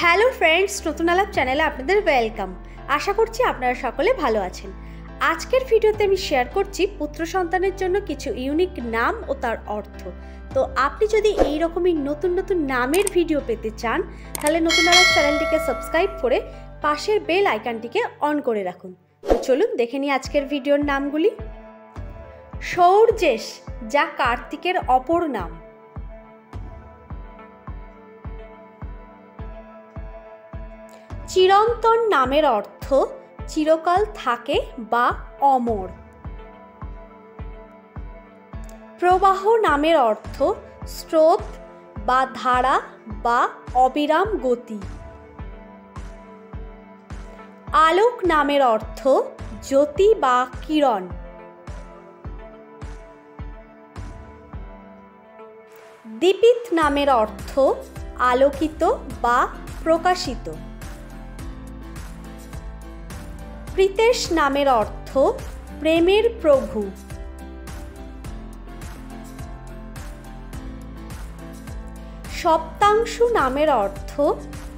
Hello friends, নতুন আলাপ চ্যানেলে আপনাদের ওয়েলকাম। আশা করছি আপনারা সকলে ভালো আছেন। আজকের ভিডিওতে আমি শেয়ার করছি পুত্র সন্তানের জন্য কিছু ইউনিক নাম ও তার অর্থ। তো আপনি যদি এই রকমই নতুন নতুন নামের ভিডিও পেতে চান তাহলে নতুন আলাপ চ্যানেলটিকে সাবস্ক্রাইব করে পাশের বেল আইকনটিকে অন করে রাখুন। তো চলুন দেখে নিই আজকের ভিডিওর নামগুলি। সৌর্যেশ, যা কার্তিকের অপর নাম। চিরন্তন নামের অর্থ চিরকাল থাকে বা অমর। প্রবাহ নামের অর্থ স্রোত বা ধারা বা অবিরাম গতি। আলোক নামের অর্থ জ্যোতি বা কিরণ। দীপিত নামের অর্থ আলোকিত বা প্রকাশিত। প্রীতেশ নামের অর্থ প্রেমের প্রভু। সপ্তাংশু নামের অর্থ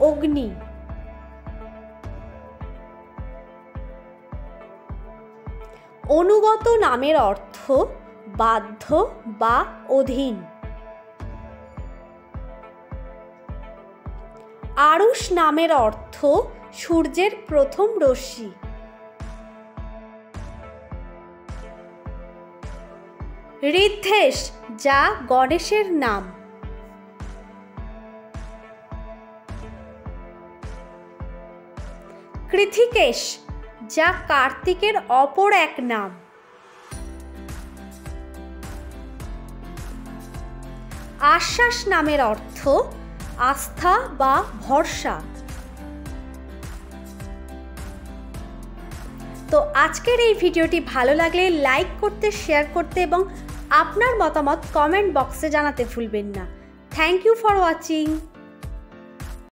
অগ্নি। অনুগত নামের অর্থ বাধ্য বা অধীন। আরুষ নামের অর্থ সূর্যের প্রথম রশ্মি। ঋদ্ধেশ, যা গণেশের নাম। কৃথিকেশ, যা কার্তিকের অপর এক নাম। আশ্বাস নামের অর্থ আস্থা বা ভরসা। তো আজকের এই ভিডিওটি ভালো লাগলে লাইক করতে, শেয়ার করতে এবং আপনার মতামত কমেন্ট বক্সে জানাতে ভুলবেন না। Thank you for watching.